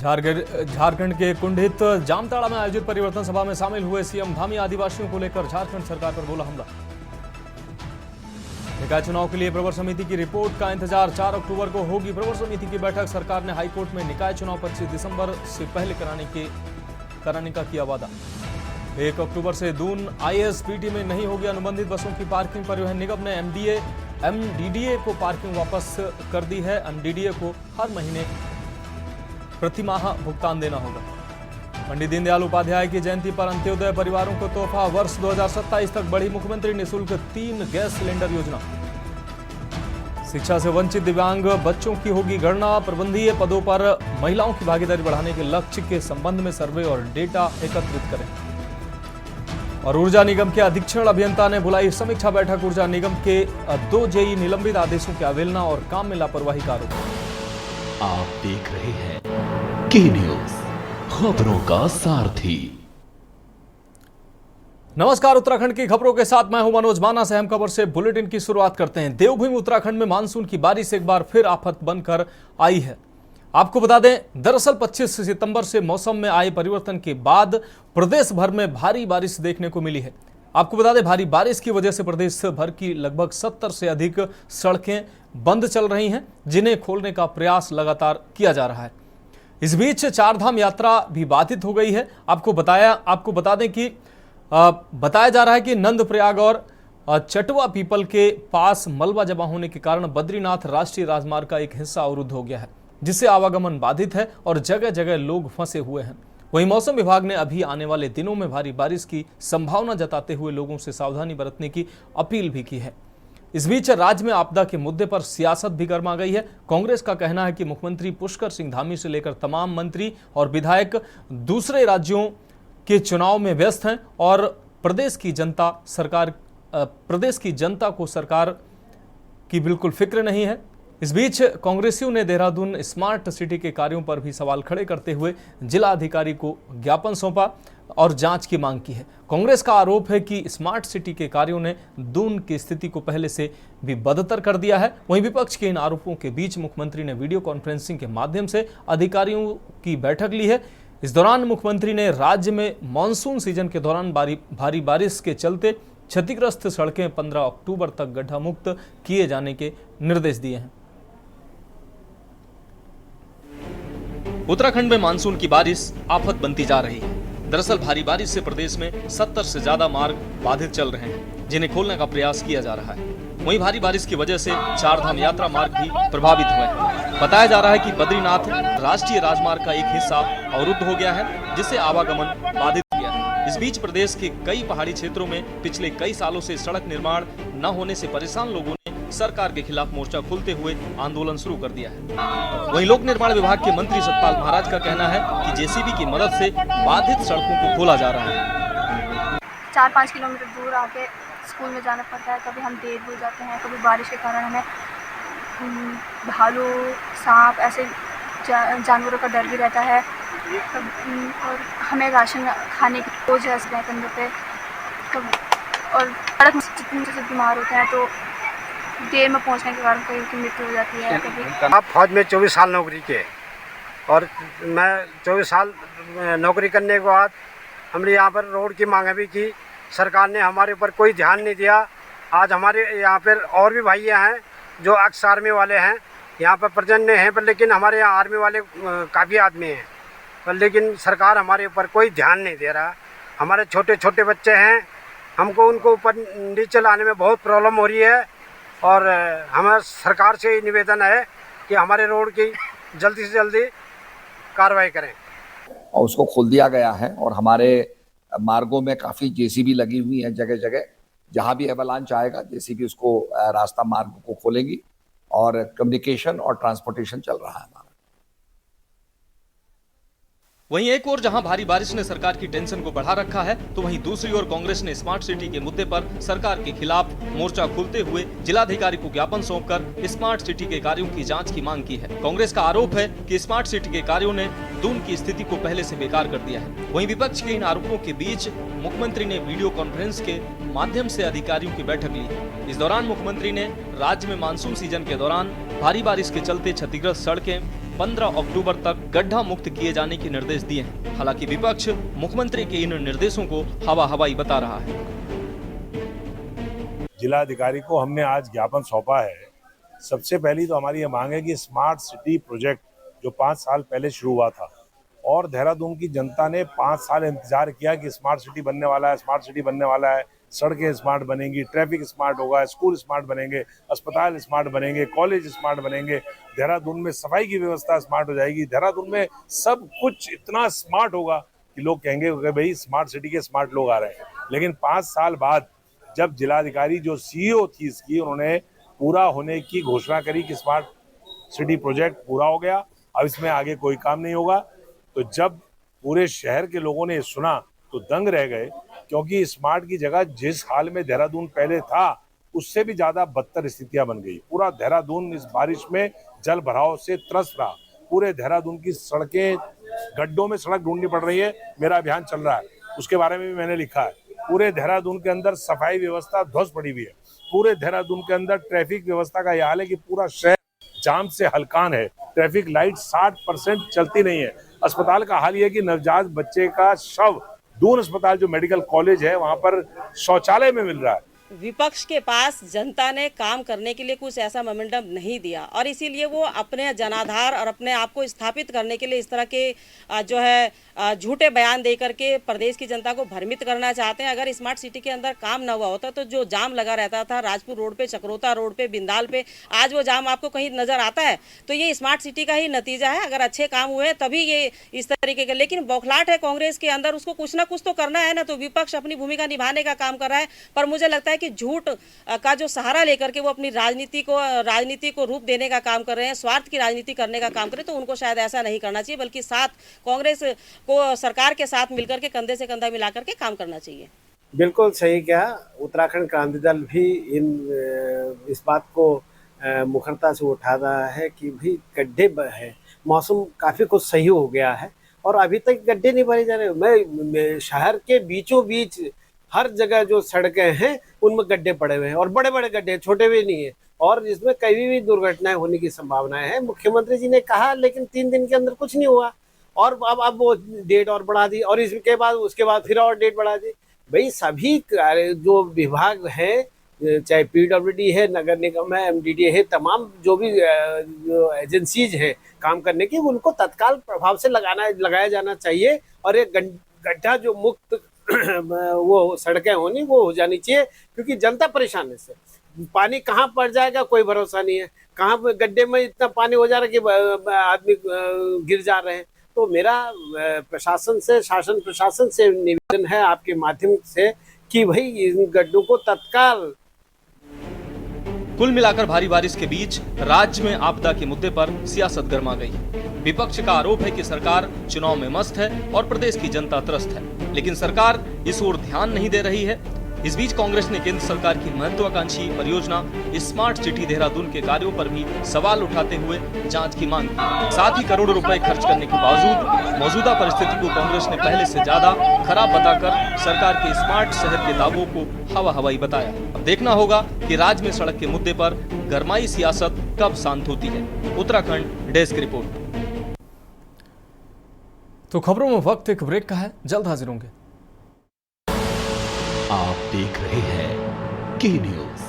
झारखंड के कुंडित जामताड़ा में आयोजित परिवर्तन सभा में शामिल हुए सीएम धामी आदिवासियों को लेकर झारखंड सरकार पर बोला हमला। निकाय चुनाव के लिए प्रवर समिति की रिपोर्ट का इंतजार 4 अक्टूबर को होगी प्रवर समिति की बैठक। सरकार ने हाईकोर्ट में निकाय चुनाव 25 दिसंबर से पहले कराने का किया वादा। 1 अक्टूबर से दून आईएसबीटी में नहीं होगी अनुबंधित बसों की पार्किंग। परिवहन निगम ने एमडीडीए को पार्किंग वापस कर दी है। एमडीडीए को हर महीने प्रतिमाह भुगतान देना होगा। पंडित दीनदयाल उपाध्याय की जयंती पर अंत्योदय परिवारों को तोहफा। वर्ष 2027 तक बढ़ी मुख्यमंत्री निःशुल्क 3 गैस सिलेंडर योजना। शिक्षा से वंचित दिव्यांग बच्चों की होगी गणना। प्रबंधीय पदों पर महिलाओं की भागीदारी बढ़ाने के लक्ष्य के संबंध में सर्वे और डेटा एकत्रित करें। और ऊर्जा निगम के अधीक्षण अभियंता ने बुलाई समीक्षा बैठक। ऊर्जा निगम के 2 जेई निलंबित आदेशों की अवहेलना और काम में लापरवाही का आरोप। आप देख रहे हैं के न्यूज, खबरों का सारथी। नमस्कार, उत्तराखंड की खबरों के साथ मैं हूं मनोज मानस। अहम खबर से बुलेटिन की शुरुआत करते हैं। देवभूमि उत्तराखंड में मानसून की बारिश एक बार फिर आफत बनकर आई है। आपको बता दें, दरअसल 25 सितंबर से मौसम में आए परिवर्तन के बाद प्रदेश भर में भारी बारिश देखने को मिली है। आपको बता दें, भारी बारिश की वजह से प्रदेश भर की लगभग 70 से अधिक सड़कें बंद चल रही हैं, जिन्हें खोलने का प्रयास लगातार किया जा रहा है। इस बीच चारधाम यात्रा भी बाधित हो गई है। आपको बता दें कि बताया जा रहा है कि नंदप्रयाग और चटवा पीपल के पास मलबा जमा होने के कारण बद्रीनाथ राष्ट्रीय राजमार्ग का एक हिस्सा अवरुद्ध हो गया है, जिससे आवागमन बाधित है और जगह जगह लोग फंसे हुए हैं। वहीं मौसम विभाग ने अभी आने वाले दिनों में भारी बारिश की संभावना जताते हुए लोगों से सावधानी बरतने की अपील भी की है। इस बीच राज्य में आपदा के मुद्दे पर सियासत भी गर्मा गई है। कांग्रेस का कहना है कि मुख्यमंत्री पुष्कर सिंह धामी से लेकर तमाम मंत्री और विधायक दूसरे राज्यों के चुनाव में व्यस्त हैं और प्रदेश की जनता को सरकार की बिल्कुल फिक्र नहीं है। इस बीच कांग्रेसियों ने देहरादून स्मार्ट सिटी के कार्यों पर भी सवाल खड़े करते हुए जिला अधिकारी को ज्ञापन सौंपा और जांच की मांग की है। कांग्रेस का आरोप है कि स्मार्ट सिटी के कार्यों ने दून की स्थिति को पहले से भी बदतर कर दिया है। वहीं विपक्ष के इन आरोपों के बीच मुख्यमंत्री ने वीडियो कॉन्फ्रेंसिंग के माध्यम से अधिकारियों की बैठक ली है। इस दौरान मुख्यमंत्री ने राज्य में मानसून सीजन के दौरान भारी बारिश के चलते क्षतिग्रस्त सड़कें 15 अक्टूबर तक गड्ढा मुक्त किए जाने के निर्देश दिए हैं। उत्तराखंड में मानसून की बारिश आफत बनती जा रही है। दरअसल भारी बारिश से प्रदेश में 70 से ज्यादा मार्ग बाधित चल रहे हैं, जिन्हें खोलने का प्रयास किया जा रहा है। वहीं भारी बारिश की वजह से चारधाम यात्रा मार्ग भी प्रभावित हुए हैं। बताया जा रहा है कि बद्रीनाथ राष्ट्रीय राजमार्ग का एक हिस्सा अवरुद्ध हो गया है, जिससे आवागमन बाधित हो गया है। इस बीच प्रदेश के कई पहाड़ी क्षेत्रों में पिछले कई सालों से सड़क निर्माण न होने से परेशान लोगों ने सरकार के खिलाफ मोर्चा खोलते हुए आंदोलन शुरू कर दिया है। वहीं लोक निर्माण विभाग के मंत्री सतपाल महाराज का कहना है कि जेसीबी की मदद से बाधित सड़कों को खोला जा रहा है। 4-5 किलोमीटर दूर आके स्कूल में जाना पड़ता है। कभी हम देर हो जाते हैं, कभी बारिश के कारण हमें भालू, सांप ऐसे जानवरों का डर भी रहता है। और हमें राशन खाने की बोझ है इस कंधे पे। और सड़क में जितने से बीमार होते हैं तो देर में पहुंचने के कारण कहीं की मृत्यु हो जाती है। कभी आप फौज में 24 साल नौकरी किए और मैं 24 साल नौकरी करने के बाद हमने यहाँ पर रोड की मांग भी की। सरकार ने हमारे ऊपर कोई ध्यान नहीं दिया। आज हमारे यहाँ पर और भी भैया हैं जो एक्स आर्मी वाले हैं, यहाँ पर प्रजन्य हैं, पर लेकिन हमारे यहाँ आर्मी वाले काफ़ी आदमी हैं, पर लेकिन सरकार हमारे ऊपर कोई ध्यान नहीं दे रहा। हमारे छोटे छोटे बच्चे हैं, हमको उनको ऊपर नीचे लाने में बहुत प्रॉब्लम हो रही है। और हमारा सरकार से ही निवेदन है कि हमारे रोड की जल्दी से जल्दी कार्रवाई करें। और उसको खोल दिया गया है और हमारे मार्गों में काफ़ी जेसीबी लगी हुई है। जगह जगह जहाँ भी एवलांच आएगा जेसीबी उसको रास्ता मार्ग को खोलेंगी और कम्युनिकेशन और ट्रांसपोर्टेशन चल रहा है हमारा। वहीं एक ओर जहां भारी बारिश ने सरकार की टेंशन को बढ़ा रखा है, तो वहीं दूसरी ओर कांग्रेस ने स्मार्ट सिटी के मुद्दे पर सरकार के खिलाफ मोर्चा खोलते हुए जिलाधिकारी को ज्ञापन सौंपकर स्मार्ट सिटी के कार्यों की जांच की मांग की है। कांग्रेस का आरोप है कि स्मार्ट सिटी के कार्यों ने दून की स्थिति को पहले से बेकार कर दिया है। वहीं विपक्ष के इन आरोपों के बीच मुख्यमंत्री ने वीडियो कॉन्फ्रेंस के माध्यम से अधिकारियों की बैठक ली। इस दौरान मुख्यमंत्री ने राज्य में मानसून सीजन के दौरान भारी बारिश के चलते क्षतिग्रस्त सड़कें 15 अक्टूबर तक गड्ढा मुक्त किए जाने के निर्देश दिए हैं। हालांकि विपक्ष मुख्यमंत्री के इन निर्देशों को हवाई बता रहा है। जिलाधिकारी को हमने आज ज्ञापन सौंपा है। सबसे पहली तो हमारी ये मांग है कि स्मार्ट सिटी प्रोजेक्ट जो 5 साल पहले शुरू हुआ था और देहरादून की जनता ने 5 साल इंतजार किया कि स्मार्ट सिटी बनने वाला है, स्मार्ट सिटी बनने वाला है, सड़कें स्मार्ट बनेंगी, ट्रैफिक स्मार्ट होगा, स्कूल स्मार्ट बनेंगे, अस्पताल स्मार्ट बनेंगे, कॉलेज स्मार्ट बनेंगे, देहरादून में सफाई की व्यवस्था स्मार्ट हो जाएगी, देहरादून में सब कुछ इतना स्मार्ट होगा कि लोग कहेंगे कि भाई स्मार्ट सिटी के स्मार्ट लोग आ रहे हैं। लेकिन 5 साल बाद जब जिलाधिकारी जो सीईओ थी इसकी, उन्होंने पूरा होने की घोषणा करी कि स्मार्ट सिटी प्रोजेक्ट पूरा हो गया, अब इसमें आगे कोई काम नहीं होगा, तो जब पूरे शहर के लोगों ने सुना तो दंग रह गए, क्योंकि स्मार्ट की जगह जिस हाल में देहरादून पहले था उससे भी ज्यादा बदतर स्थितियां बन गई। पूरा देहरादून इस बारिश में जल भराव से त्रस्त रहा। पूरे देहरादून की सड़कें, गड्ढों में सड़क ढूंढनी पड़ रही है। मेरा अभियान चल रहा है, उसके बारे में भी मैंने लिखा है। पूरे देहरादून के अंदर सफाई व्यवस्था ध्वस्त पड़ी हुई है। पूरे देहरादून के अंदर ट्रैफिक व्यवस्था का यह हाल है कि पूरा शहर जाम से हलकान है। ट्रैफिक लाइट 60% चलती नहीं है। अस्पताल का हाल यह कि नवजात बच्चे का शव दून अस्पताल जो मेडिकल कॉलेज है वहां पर शौचालय में मिल रहा है। विपक्ष के पास जनता ने काम करने के लिए कुछ ऐसा मोमेंटम नहीं दिया और इसीलिए वो अपने जनाधार और अपने आप को स्थापित करने के लिए इस तरह के जो है झूठे बयान दे करके प्रदेश की जनता को भ्रमित करना चाहते हैं। अगर स्मार्ट सिटी के अंदर काम न हुआ होता तो जो जाम लगा रहता था राजपुर रोड पे, चक्रोता रोड पे, बिंदाल पे, आज वो जाम आपको कहीं नजर आता है? तो ये स्मार्ट सिटी का ही नतीजा है। अगर अच्छे काम हुए तभी ये इस तरीके के, लेकिन बौखलाहट है कांग्रेस के अंदर, उसको कुछ ना कुछ तो करना है ना। तो विपक्ष अपनी भूमिका निभाने का काम कर रहा है, पर मुझे लगता है कि झूठ का जो सहारा लेकर के वो अपनी राजनीति को रूप देने का काम कर रहे हैं, स्वार्थ की राजनीति करने का काम कर रहे हैं। तो उनको शायद ऐसा नहीं करना चाहिए, बल्कि साथ कांग्रेस को सरकार के साथ मिलकर के कंधे से कंधा मिलाकर के काम करना चाहिए। बिल्कुल सही कहा। उत्तराखंड क्रांति दल भी इस बात को मुखरता से उठा रहा है कि भी गड्ढे है, मौसम काफ़ी कुछ सही हो गया है और अभी तक गड्ढे नहीं भरे जा रहे। मैं शहर के बीचों बीच हर जगह जो सड़कें हैं उनमें गड्ढे पड़े हुए हैं और बड़े बड़े गड्ढे, छोटे भी नहीं है, और इसमें कभी भी दुर्घटनाएं होने की संभावनाएं हैं। मुख्यमंत्री जी ने कहा, लेकिन 3 दिन के अंदर कुछ नहीं हुआ और अब वो डेट और बढ़ा दी और उसके बाद फिर और डेट बढ़ा दी। भाई सभी जो विभाग हैं, चाहे पीडब्ल्यूडी है, नगर निगम है, एमडीडी है, तमाम जो भी एजेंसीज हैं काम करने की, उनको तत्काल प्रभाव से लगाया जाना चाहिए और एक गड्ढा जो मुक्त वो सड़कें होनी वो हो जानी चाहिए, क्योंकि जनता परेशान है इससे। पानी कहाँ पड़ जाएगा कोई भरोसा नहीं है, कहाँ गड्ढे में इतना पानी हो जा रहा है कि आदमी गिर जा रहे हैं। तो मेरा प्रशासन से, शासन प्रशासन से निवेदन है आपके माध्यम से कि भाई इन गड्ढों को तत्काल। कुल मिलाकर भारी बारिश के बीच राज्य में आपदा के मुद्दे पर सियासत गर्मा गई। विपक्ष का आरोप है कि सरकार चुनाव में मस्त है और प्रदेश की जनता त्रस्त है, लेकिन सरकार इस ओर ध्यान नहीं दे रही है। इस बीच कांग्रेस ने केंद्र सरकार की महत्वाकांक्षी परियोजना स्मार्ट सिटी देहरादून के कार्यों पर भी सवाल उठाते हुए जांच की मांग की। साथ ही करोड़ों रुपए खर्च करने के बावजूद मौजूदा परिस्थिति को कांग्रेस ने पहले से ज्यादा खराब बताकर सरकार के स्मार्ट शहर के दावों को हवाई बताया। अब देखना होगा कि राज्य में सड़क के मुद्दे पर गरमाई सियासत कब शांत होती है। Uttarakhand desk report. तो खबरों में वक्त एक ब्रेक का है, जल्द हाजिर होंगे। आप देख रहे हैं के न्यूज,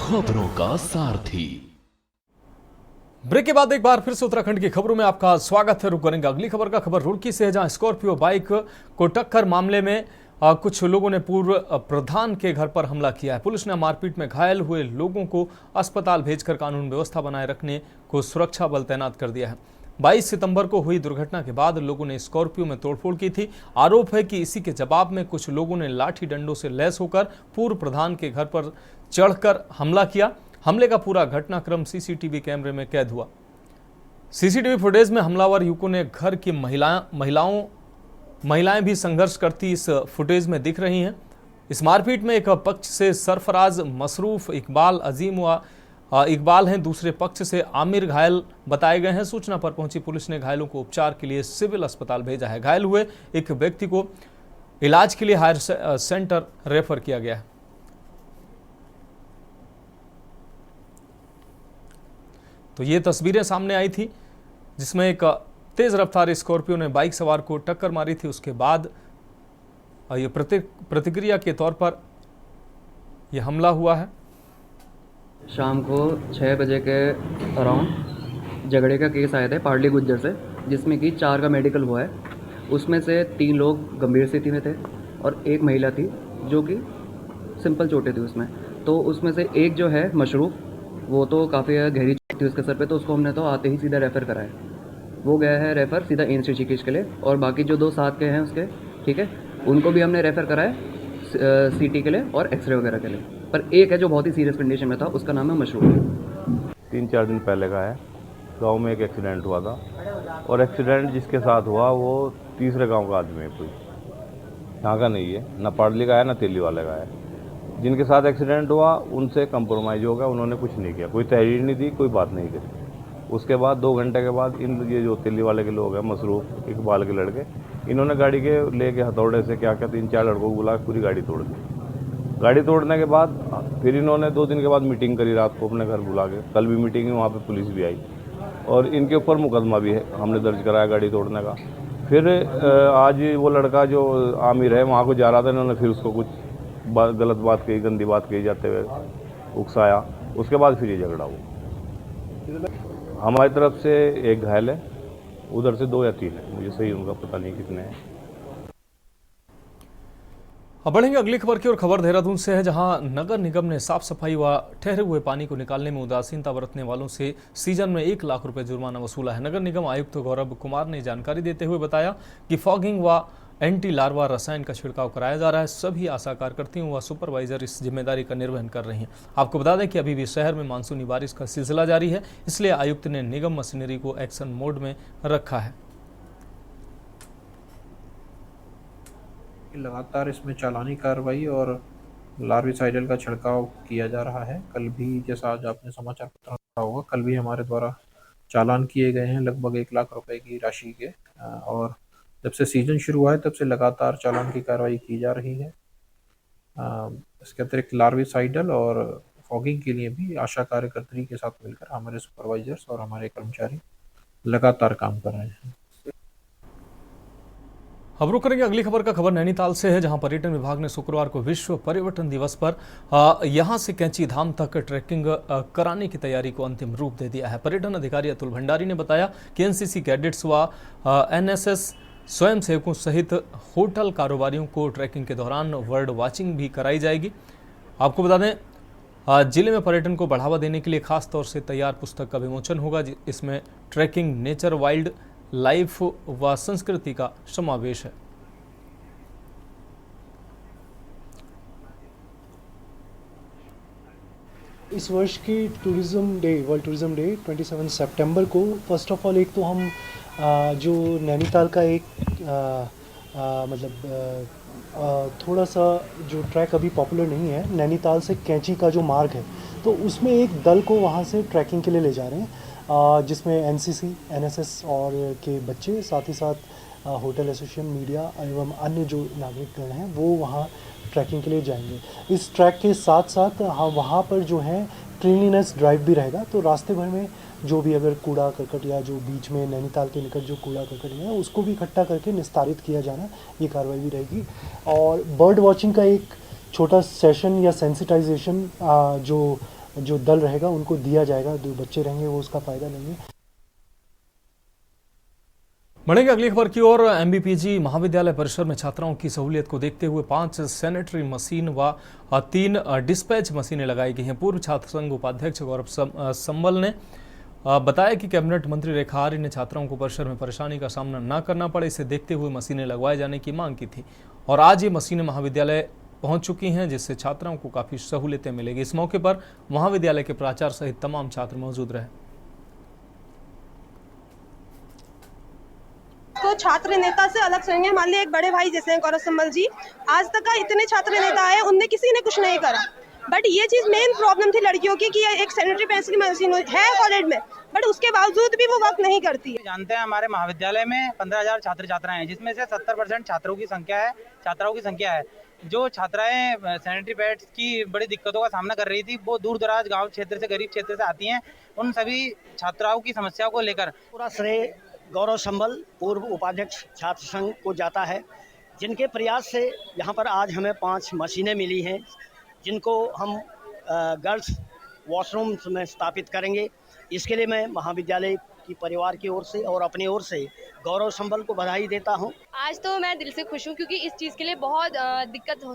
खबरों का सारथी। ब्रेक के बाद एक बार फिर से उत्तराखंड की खबरों में आपका स्वागत है। रुक करेंगे अगली खबर का। खबर रुड़की से है, जहां स्कॉर्पियो बाइक को टक्कर मामले में कुछ लोगों ने पूर्व प्रधान के घर पर हमला किया है। पुलिस ने मारपीट में घायल हुए लोगों को अस्पताल भेजकर कानून व्यवस्था बनाए रखने को सुरक्षा बल तैनात कर दिया है। 22 सितंबर को हुई दुर्घटना के बाद लोगों ने स्कॉर्पियो में तोड़फोड़ की थी। आरोप है कि इसी के जवाब में कुछ लोगों ने लाठी डंडों से लैस होकर पूर्व प्रधान के घर पर चढ़कर हमला किया। हमले का पूरा घटनाक्रम सीसीटीवी कैमरे में कैद हुआ। सीसीटीवी फुटेज में हमलावर युवकों ने घर की महिलाएं भी संघर्ष करती इस फुटेज में दिख रही हैं। इस मारपीट में एक पक्ष से सरफराज, मसरूफ, इकबाल हैं, दूसरे पक्ष से आमिर घायल बताए गए हैं। सूचना पर पहुंची पुलिस ने घायलों को उपचार के लिए सिविल अस्पताल भेजा है। घायल हुए एक व्यक्ति को इलाज के लिए हायर सेंटर रेफर किया गया है। तो ये तस्वीरें सामने आई थी जिसमें एक तेज रफ्तार स्कॉर्पियो ने बाइक सवार को टक्कर मारी थी। उसके बाद ये प्रतिक्रिया के तौर पर यह हमला हुआ है। शाम को 6 बजे के अराउंड झगड़े का केस आया था पार्ली गुज्जर से, जिसमें कि 4 का मेडिकल हुआ है। उसमें से 3 लोग गंभीर स्थिति में थे और एक महिला थी जो कि सिंपल चोटें थी उसमें। तो उसमें से एक जो है मशरूफ, वो तो काफ़ी गहरी चोट थी उसके सर पे, तो उसको हमने तो आते ही सीधा रेफ़र कराया। वो गया है रेफ़र सीधा एम्स ऋषिकेश के लिए, और बाकी जो 2 साथ के हैं उसके, ठीक है, उनको भी हमने रेफ़र कराया सीटी के लिए और एक्सरे वगैरह के लिए। पर एक है जो बहुत ही सीरियस कंडीशन में था, उसका नाम है मशरूफ। 3-4 दिन पहले का है, गांव में एक एक्सीडेंट हुआ था, और एक्सीडेंट जिसके साथ हुआ वो तीसरे गांव का आदमी है, कोई यहाँ का नहीं है, ना पार्ली का है ना तेली वाले का है। जिनके साथ एक्सीडेंट हुआ उनसे कंप्रोमाइज़ हो गया, उन्होंने कुछ नहीं किया, कोई तहरीर नहीं दी, कोई बात नहीं करी। उसके बाद 2 घंटे के बाद ये जो तेली वाले के लोग हैं, मसरूफ इकबाल के लड़के, इन्होंने गाड़ी के लेके हथौड़े से क्या 3-4 लड़कों को बुला के पूरी गाड़ी तोड़ दी। गाड़ी तोड़ने के बाद फिर इन्होंने 2 दिन के बाद मीटिंग करी रात को अपने घर बुला के। कल भी मीटिंग है, वहाँ पे पुलिस भी आई और इनके ऊपर मुकदमा भी है, हमने दर्ज कराया गाड़ी तोड़ने का। फिर आज वो लड़का जो आमिर है वहाँ को जा रहा था, इन्होंने फिर उसको कुछ गलत बात कही, गंदी बात कही जाते हुए उकसाया। उसके बाद फिर ये झगड़ा हुआ। हमारी तरफ से एक घायल है, उधर से 2 या 3 है, मुझे सही उनका पता नहीं कितने हैं। अब बढ़ेंगे अगली खबर की ओर। खबर देहरादून से है, जहां नगर निगम ने साफ सफाई व ठहरे हुए पानी को निकालने में उदासीनता बरतने वालों से सीजन में 1 लाख रुपए जुर्माना वसूला है। नगर निगम आयुक्त गौरव कुमार ने जानकारी देते हुए बताया कि फॉगिंग व एंटी लार्वा रसायन का छिड़काव कराया जा रहा है। सभी आशा कार्यकर्तियों व सुपरवाइजर इस जिम्मेदारी का निर्वहन कर रहे हैं। आपको बता दें कि अभी भी शहर में मानसूनी बारिश का सिलसिला जारी है, इसलिए आयुक्त ने निगम मशीनरी को एक्शन मोड में रखा है। लगातार इसमें चालानी कार्रवाई और लार्विसाइडल का छिड़काव किया जा रहा है। कल भी, जैसा आज आपने समाचार पत्र में पढ़ा होगा, कल भी हमारे द्वारा चालान किए गए हैं लगभग 1 लाख रुपए की राशि के, और जब से सीजन शुरू हुआ है तब से लगातार चालान की कार्रवाई की जा रही है। इसके अतिरिक्त लार्विसाइडल और फॉगिंग के लिए भी आशा कार्यकर्त्री के साथ मिलकर हमारे सुपरवाइजर्स और हमारे कर्मचारी लगातार काम कर रहे हैं। अब रुक करेंगे अगली खबर का। खबर नैनीताल से है, जहां पर्यटन विभाग ने शुक्रवार को विश्व पर्यटन दिवस पर यहां से कैंची धाम तक ट्रैकिंग कराने की तैयारी को अंतिम रूप दे दिया है। पर्यटन अधिकारी अतुल भंडारी ने बताया कि एनसीसी कैडेट्स व एनएसएस स्वयंसेवकों सहित होटल कारोबारियों को ट्रैकिंग के दौरान बर्ड वॉचिंग भी कराई जाएगी। आपको बता दें, जिले में पर्यटन को बढ़ावा देने के लिए खास तौर से तैयार पुस्तक का विमोचन होगा। इसमें ट्रैकिंग, नेचर, वाइल्ड लाइफ व संस्कृति का समावेश है। इस वर्ष की tourism day, world tourism day 27 सितंबर को, फर्स्ट ऑफ ऑल एक तो हम जो नैनीताल का एक थोड़ा सा जो ट्रैक अभी पॉपुलर नहीं है, नैनीताल से कैंची का जो मार्ग है, तो उसमें एक दल को वहाँ से ट्रैकिंग के लिए ले जा रहे हैं, जिसमें एनसीसी, एनएसएस और के बच्चे, साथ ही साथ होटल एसोसिएशन, मीडिया एवं अन्य जो नागरिकगण हैं वो वहाँ ट्रैकिंग के लिए जाएंगे। इस ट्रैक के साथ साथ वहाँ पर जो है क्लीनलीनेस ड्राइव भी रहेगा। तो रास्ते भर में जो भी अगर कूड़ा करकट या जो बीच में नैनीताल के निकट जो कूड़ा करकट है उसको भी इकट्ठा करके निस्तारित किया जाना, ये कार्रवाई भी रहेगी। और बर्ड वॉचिंग का एक छोटा सेशन या सेंसिटाइजेशन जो दल रहेगा उनको दिया जाएगा। जो बच्चे रहेंगे वो उसका फ़ायदा लेंगे। बढ़ेंगे अगली खबर की ओर। एमबीपीजी महाविद्यालय परिसर में छात्राओं की सहूलियत को देखते हुए 5 सैनिटरी मशीन व 3 डिस्पैच मशीनें लगाई गई हैं। पूर्व छात्र संघ उपाध्यक्ष गौरव संबल ने बताया कि कैबिनेट मंत्री रेखा आर्य ने छात्राओं को परिसर में परेशानी का सामना न करना पड़े, इसे देखते हुए मशीनें लगवाए जाने की मांग की थी और आज ये मशीनें महाविद्यालय पहुंच चुकी हैं, जिससे छात्राओं को काफ़ी सहूलियतें मिलेगी। इस मौके पर महाविद्यालय के प्राचार्य सहित तमाम छात्र मौजूद रहे। तो छात्र नेता से अलग रहेंगे। मान लीजिए एक बड़े भाई जैसे हैं गौरव संबल जी, आज तक का इतने छात्र नेता आए, उनने किसी ने कुछ नहीं करा। बट ये चीज मेन प्रॉब्लम थी लड़कियों की कि एक सैनिटरी पेंसिल की मशीन है कॉलेज में, बट उसके बावजूद भी वो वर्क नहीं करती है। जानते हैं हमारे महाविद्यालय में 15,000 छात्र छात्राएं हैं, जिसमें से 70% छात्राओं की संख्या है। जो छात्राएं सैनिटरी पैड्स की बड़ी दिक्कतों का सामना कर रही थी, वो दूर दराज गांव क्षेत्र से, गरीब क्षेत्र से आती हैं, उन सभी छात्राओं की समस्याओं को लेकर पूरा श्रेय गौरव संबल पूर्व उपाध्यक्ष छात्र संघ को जाता है, जिनके प्रयास से यहाँ पर आज हमें 5 मशीनें मिली हैं, जिनको हम गर्ल्स वॉशरूम्स में स्थापित करेंगे। इसके लिए मैं महाविद्यालय की परिवार की ओर से और अपनी ओर से गौरव संबल को बधाई देता हूं। आज तो मैं दिल से खुश हूं क्योंकि इस चीज़ के लिए बहुत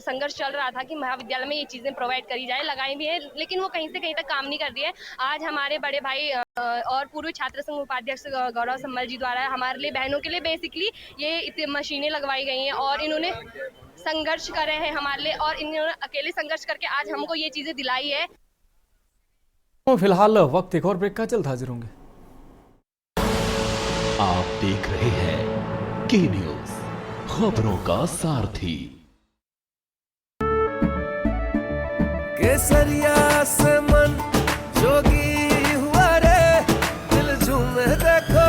संघर्ष चल रहा था कि महाविद्यालय में ये चीज़ें प्रोवाइड करी जाए, लगाई भी है, लेकिन वो कहीं से कहीं तक काम नहीं कर रही है। आज हमारे बड़े भाई और पूर्व छात्र संघ उपाध्यक्ष गौरव संबल जी द्वारा हमारे लिए, बहनों के लिए बेसिकली ये मशीनें लगवाई गई हैं और इन्होंने संघर्ष करे हैं हमारे लिए, और इन्होंने अकेले संघर्ष करके आज हमको ये चीज़ें दिलाई है। फिलहाल वक्त एक और ब्रेक का, जल्द हाजिर होंगे। आप देख रहे हैं के न्यूज, खबरों का सारथी। केसरिया से मन जोगी हुआ रे, दिल झूमे देखो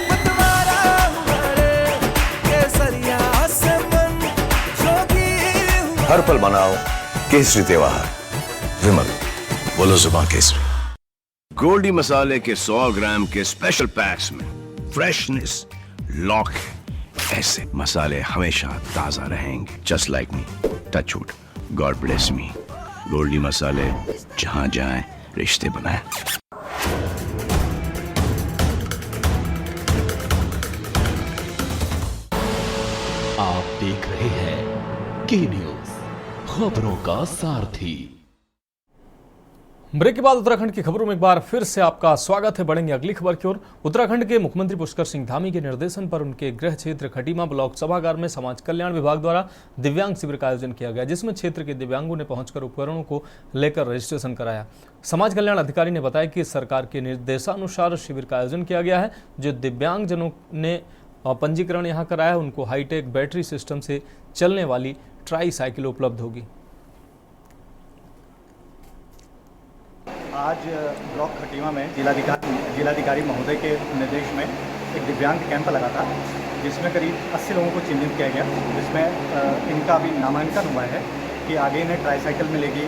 मतवारा हुआ रे, केसरिया से मन जोगी हुआ। हर पल मनाओ केसरी त्योहार। विमल, बोलो जुबान केसरी। गोल्डी मसाले के 100 ग्राम के स्पेशल पैक्स में फ्रेशनेस लॉक है। ऐसे मसाले हमेशा ताजा रहेंगे। Just like me, touch wood, God bless me. Goldee Masale, जहां जाएं रिश्ते बनाएं। आप देख रहे हैं के न्यूज, खबरों का सारथी। ब्रेक के बाद उत्तराखंड की खबरों में एक बार फिर से आपका स्वागत है। बढ़ेंगे अगली खबर की ओर। उत्तराखंड के मुख्यमंत्री पुष्कर सिंह धामी के निर्देशन पर उनके गृह क्षेत्र खटीमा ब्लॉक सभागार में समाज कल्याण विभाग द्वारा दिव्यांग शिविर का आयोजन किया गया, जिसमें क्षेत्र के दिव्यांगों ने पहुंचकर उपकरणों को लेकर रजिस्ट्रेशन कराया। समाज कल्याण अधिकारी ने बताया कि सरकार के निर्देशानुसार शिविर का आयोजन किया गया है। जो दिव्यांगजनों ने पंजीकरण यहाँ कराया, उनको हाईटेक बैटरी सिस्टम से चलने वाली ट्राई साइकिल उपलब्ध होगी। आज ब्लॉक खटीमा में जिलाधिकारी महोदय के निर्देश में एक दिव्यांग कैंप लगा था, जिसमें करीब 80 लोगों को चिन्हित किया गया, जिसमें इनका भी नामांकन हुआ है कि आगे इन्हें ट्राई साइकिल मिलेगी,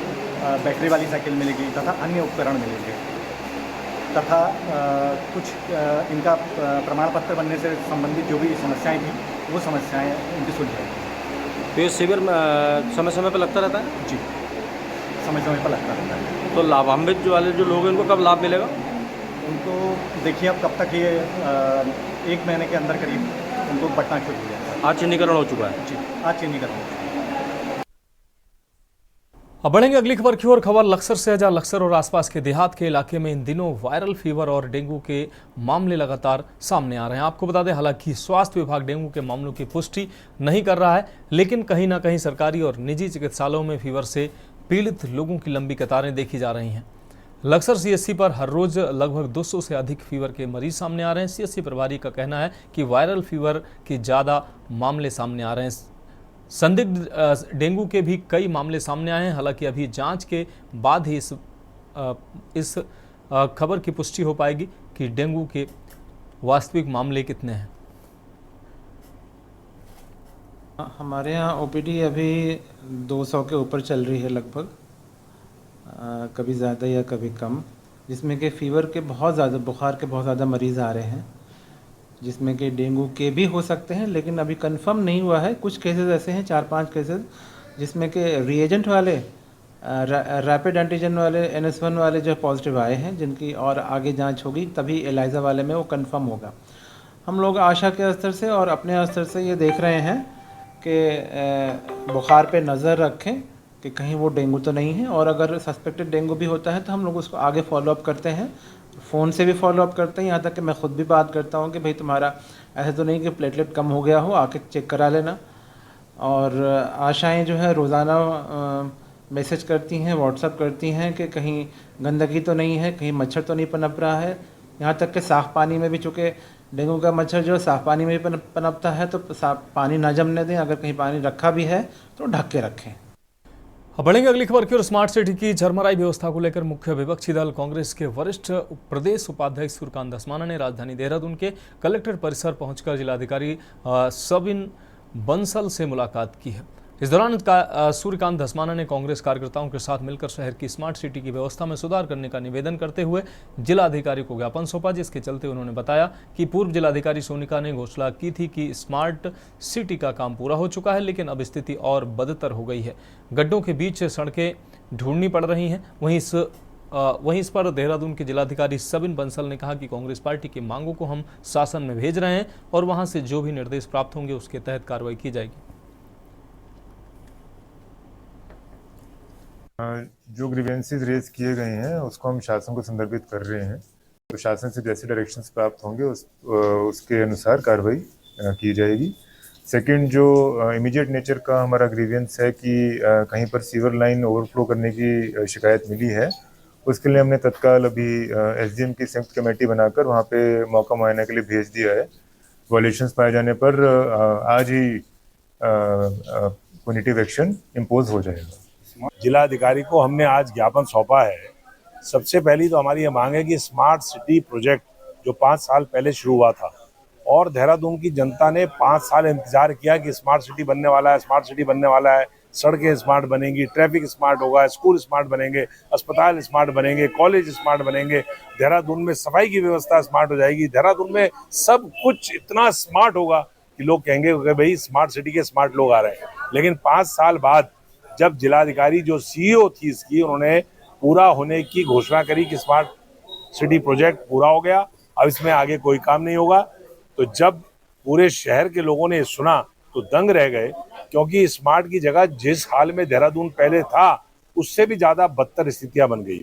बैटरी वाली साइकिल मिलेगी तथा अन्य उपकरण मिलेंगे, तथा कुछ इनका प्रमाण पत्र बनने से संबंधित जो भी समस्याएं थी वो समस्याएं इनकी सुलझ जाएगी। तो ये शिविर समय समय पर लगता रहता है? जी, समय समय पर लगता रहता है। तो लाभान्वित जो वाले जो लोग हैं, उनको कब लाभ मिलेगा? उनको देखिए अब कब तक ये 1 महीने के अंदर करीब उनको बंटना शुरू हो जाएगा। आज चिन्हीकरण हो चुका है? जी, आज चिन्हीकरण हो चुका है। अब बढ़ेंगे अगली खबर की ओर। खबर लक्सर से है, जहां लक्सर और आसपास के देहात के इलाके में इन दिनों वायरल फीवर और डेंगू के मामले लगातार सामने आ रहे हैं। आपको बता दें, हालांकि स्वास्थ्य विभाग डेंगू के मामलों की पुष्टि नहीं कर रहा है, लेकिन कहीं ना कहीं सरकारी और निजी चिकित्सालयों में फीवर से पीड़ित लोगों की लंबी कतारें देखी जा रही हैं। लक्सर सीएससी पर हर रोज लगभग 200 से अधिक फीवर के मरीज सामने आ रहे हैं। सीएससी प्रभारी का कहना है कि वायरल फीवर के ज़्यादा मामले सामने आ रहे हैं। संदिग्ध डेंगू के भी कई मामले सामने आए हैं। हालांकि अभी जांच के बाद ही इस खबर की पुष्टि हो पाएगी कि डेंगू के वास्तविक मामले कितने हैं। हमारे यहाँ ओपीडी अभी 200 के ऊपर चल रही है लगभग, कभी ज़्यादा या कभी कम, जिसमें कि फ़ीवर के बहुत ज़्यादा, बुखार के बहुत ज़्यादा मरीज़ आ रहे हैं, जिसमें कि डेंगू के भी हो सकते हैं, लेकिन अभी कंफर्म नहीं हुआ है। कुछ केसेस ऐसे हैं, 4-5 केसेस, जिसमें कि रिएजेंट वाले, रैपिड एंटीजन वाले, NS1 वाले जो पॉजिटिव आए हैं, जिनकी और आगे जांच होगी तभी एलाइजा वाले में वो कंफर्म होगा। हम लोग आशा के स्तर से और अपने स्तर से ये देख रहे हैं कि बुखार पे नज़र रखें कि कहीं वो डेंगू तो नहीं है, और अगर सस्पेक्टेड डेंगू भी होता है तो हम लोग उसको आगे फॉलोअप करते हैं, फ़ोन से भी फॉलोअप करते हैं, यहाँ तक कि मैं ख़ुद भी बात करता हूँ कि भाई तुम्हारा ऐसा तो नहीं कि प्लेटलेट कम हो गया हो, आके चेक करा लेना। और आशाएं जो है रोज़ाना मैसेज करती हैं, व्हाट्सअप करती हैं कि कहीं गंदगी तो नहीं है, कहीं मच्छर तो नहीं पनप रहा है। यहाँ तक कि साफ़ पानी में भी, चूँकि डेंगू का मच्छर जो साफ़ पानी में भी पनपता है, तो साफ पानी ना जमने दें। अगर कहीं पानी रखा भी है तो ढक के रखें। अब बढ़ेंगे अगली खबर की ओर। स्मार्ट सिटी की झरमराई व्यवस्था को लेकर मुख्य विपक्षी दल कांग्रेस के वरिष्ठ प्रदेश उपाध्यक्ष सूर्यकांत धस्माना ने राजधानी देहरादून के कलेक्ट्रेट परिसर पहुंचकर जिलाधिकारी सबिन बंसल से मुलाकात की है। इस दौरान सूर्यकांत धस्माना ने कांग्रेस कार्यकर्ताओं के साथ मिलकर शहर की स्मार्ट सिटी की व्यवस्था में सुधार करने का निवेदन करते हुए जिलाधिकारी को ज्ञापन सौंपा, जिसके चलते उन्होंने बताया कि पूर्व जिलाधिकारी सोनिका ने घोषणा की थी कि स्मार्ट सिटी का काम पूरा हो चुका है, लेकिन अब स्थिति और बदतर हो गई है। गड्ढों के बीच सड़कें ढूंढनी पड़ रही हैं। वहीं इस पर देहरादून के जिलाधिकारी सबिन बंसल ने कहा कि कांग्रेस पार्टी की मांगों को हम शासन में भेज रहे हैं और वहां से जो भी निर्देश प्राप्त होंगे उसके तहत कार्रवाई की जाएगी। जो ग्रीवेंसेस रेज किए गए हैं उसको हम शासन को संदर्भित कर रहे हैं, तो शासन से जैसे डायरेक्शंस प्राप्त होंगे उसके अनुसार कार्रवाई की जाएगी। सेकंड, जो इमीडिएट नेचर का हमारा ग्रीवेंस है कि कहीं पर सीवर लाइन ओवरफ्लो करने की शिकायत मिली है, उसके लिए हमने तत्काल अभी एसडीएम की संयुक्त कमेटी बनाकर वहाँ पे मौका मुआयना के लिए भेज दिया है। वायलेशंस पाए जाने पर आज ही पुनिटिव एक्शन इम्पोज हो जाएगा। जिलाधिकारी को हमने आज ज्ञापन सौंपा है। सबसे पहली तो हमारी ये मांग है कि स्मार्ट सिटी प्रोजेक्ट जो 5 साल पहले शुरू हुआ था और देहरादून की जनता ने 5 साल इंतजार किया कि स्मार्ट सिटी बनने वाला है, स्मार्ट सिटी बनने वाला है, सड़कें स्मार्ट बनेंगी, ट्रैफिक स्मार्ट होगा, स्कूल स्मार्ट बनेंगे, अस्पताल स्मार्ट बनेंगे, कॉलेज स्मार्ट बनेंगे, देहरादून में सफाई की व्यवस्था स्मार्ट हो जाएगी, देहरादून में सब कुछ इतना स्मार्ट होगा कि लोग कहेंगे कि भाई स्मार्ट सिटी के स्मार्ट लोग आ रहे हैं। लेकिन 5 साल बाद जब जिलाधिकारी जो सीईओ थी इसकी, उन्होंने पूरा होने की घोषणा करी कि स्मार्ट सिटी प्रोजेक्ट पूरा हो गया, अब इसमें आगे कोई काम नहीं होगा, तो जब पूरे शहर के लोगों ने सुना तो दंग रह गए, क्योंकि स्मार्ट की जगह जिस हाल में देहरादून पहले था उससे भी ज्यादा बदतर स्थितियां बन गई।